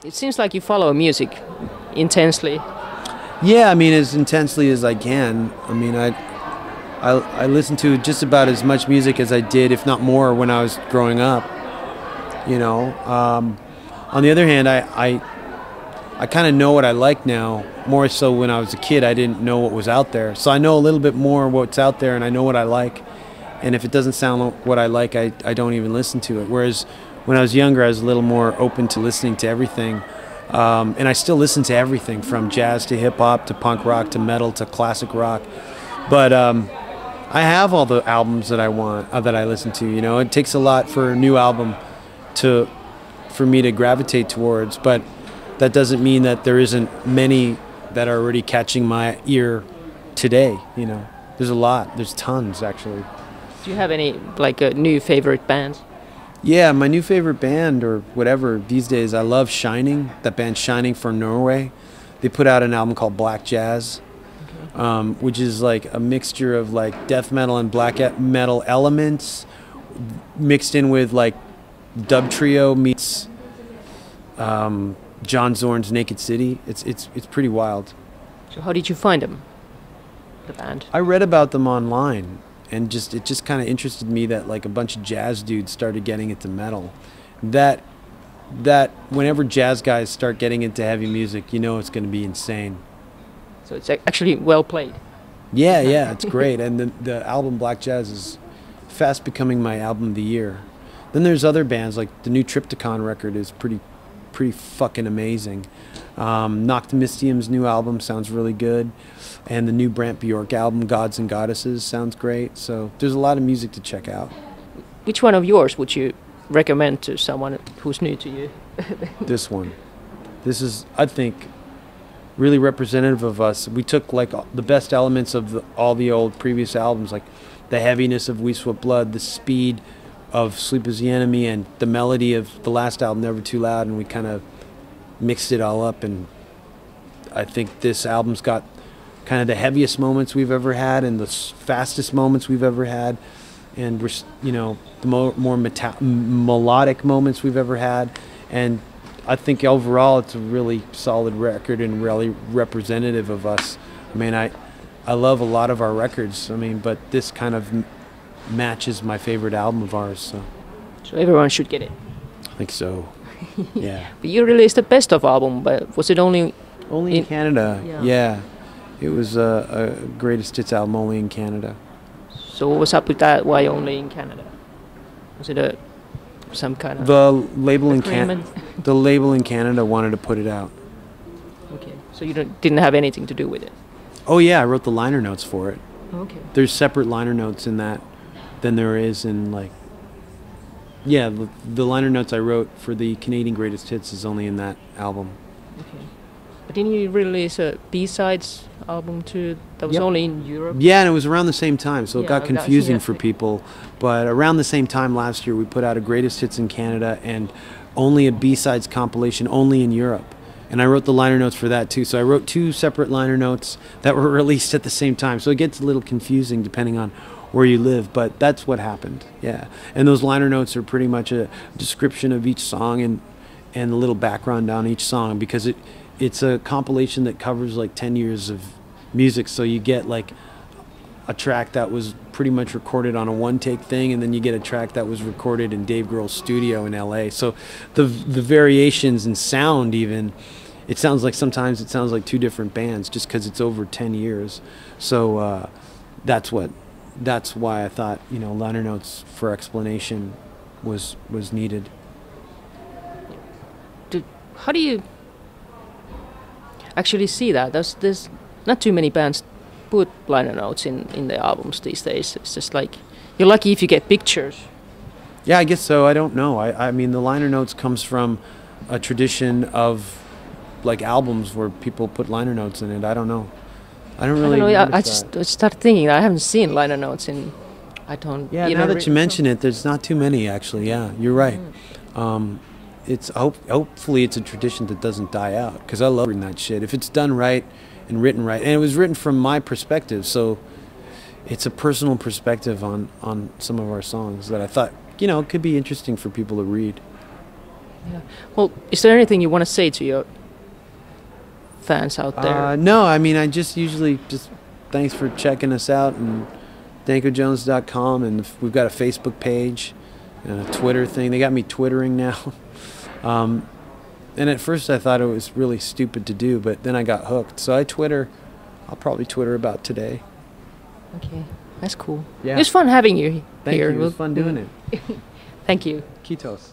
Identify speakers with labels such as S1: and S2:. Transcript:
S1: It seems like you follow music intensely.
S2: Yeah, I mean, as intensely as I can. I mean, I listen to just about as much music as I did, if not more, when I was growing up. You know, on the other hand, I kind of know what I like now, more so when I was a kid. I didn't know what was out there, so I know a little bit more what's out there, and I know what I like. And if it doesn't sound like what I like, I don't even listen to it. Whereas when I was younger, I was a little more open to listening to everything. And I still listen to everything from jazz to hip hop to punk rock to metal to classic rock. But I have all the albums that I want, that I listen to. You know, it takes a lot for a new album for me to gravitate towards. But that doesn't mean that there isn't many that are already catching my ear today. You know, there's a lot. There's tons, actually.
S1: Do you have any like new favorite bands?
S2: Yeah, my new favorite band or whatever these days, I love Shining, that band Shining from Norway. They put out an album called Black Jazz, which is like a mixture of like death metal and black metal elements mixed in with like dub trio meets John Zorn's Naked City. It's pretty wild.
S1: So how did you find them, the band?
S2: I read about them online. And it just kind of interested me that like a bunch of jazz dudes started getting into metal. That whenever jazz guys start getting into heavy music, you know it's going to be insane.
S1: So it's actually well played.
S2: Yeah, it's great. And the album Black Jazz is fast becoming my album of the year. Then there's other bands like the new Triptychon record is pretty fucking amazing. Noctimistium's new album sounds really good. And the new Brant Bjork album, Gods and Goddesses, sounds great. So there's a lot of music to check out.
S1: Which one of yours would you recommend to someone who's new to you?
S2: This one. This is, I think, really representative of us. We took like the best elements of all the old previous albums, like the heaviness of We Sweat Blood, the speed of Sleep Is the Enemy, and the melody of the last album, Never Too Loud, and we kind of mixed it all up. And I think this album's got kind of the heaviest moments we've ever had and the fastest moments we've ever had, and we're, you know, the more melodic moments we've ever had. And I think overall it's a really solid record and really representative of us. I mean, I love a lot of our records, I mean, but this kind of matches my favorite album of ours.
S1: So everyone should get it.
S2: I think so. Yeah.
S1: But you released a best of album, but was it only
S2: in Canada? Yeah. It was a greatest hits album only in Canada.
S1: So what was up with that? Why only in Canada? Was it some kind of
S2: the label
S1: agreement?
S2: The label in Canada wanted to put it out.
S1: Okay, so you didn't have anything to do with it.
S2: Oh yeah, I wrote the liner notes for it.
S1: Okay.
S2: There's separate liner notes in that than there is in like. Yeah, the liner notes I wrote for the Canadian greatest hits is only in that album.
S1: Okay. But didn't you release a B-sides album too? That was only in Europe?
S2: Yeah, and it was around the same time, so it got confusing for people. But around the same time last year, we put out a greatest hits in Canada and only a B-sides compilation only in Europe. And I wrote the liner notes for that too. So I wrote two separate liner notes that were released at the same time. So it gets a little confusing depending on where you live, but that's what happened. Yeah. And those liner notes are pretty much a description of each song and a little background on each song, because it's a compilation that covers like 10 years of music. So you get like a track that was pretty much recorded on a one-take thing, and then you get a track that was recorded in Dave Grohl's studio in LA. So the variations in sound, even, it sounds like sometimes it sounds like two different bands just because it's over 10 years. So that's why I thought, you know, liner notes for explanation was needed.
S1: How do you actually see that? There's not too many bands put liner notes in their albums these days. It's just like you're lucky if you get pictures.
S2: Yeah, I guess so. I don't know. I mean, the liner notes comes from a tradition of like albums where people put liner notes in it. I don't know. I don't really.
S1: I just started thinking I haven't seen liner notes in. I don't.
S2: Yeah, now that you mention it, there's not too many actually. Yeah, you're right. Hopefully it's a tradition that doesn't die out, because I love reading that shit. If it's done right and written right, and it was written from my perspective, so it's a personal perspective on some of our songs that I thought, you know, could be interesting for people to read.
S1: Yeah. Well, is there anything you want to say to your fans out there?
S2: No, I mean, I just usually just thanks for checking us out, and dankojones.com, and we've got a Facebook page and a Twitter thing. They got me twittering now. And at first I thought it was really stupid to do, but then I got hooked. So I Twitter. I'll probably Twitter about today.
S1: Okay, that's cool.
S2: Yeah.
S1: It was fun having you
S2: Thank
S1: here.
S2: you. It was fun doing it.
S1: Thank you.
S2: Kitos.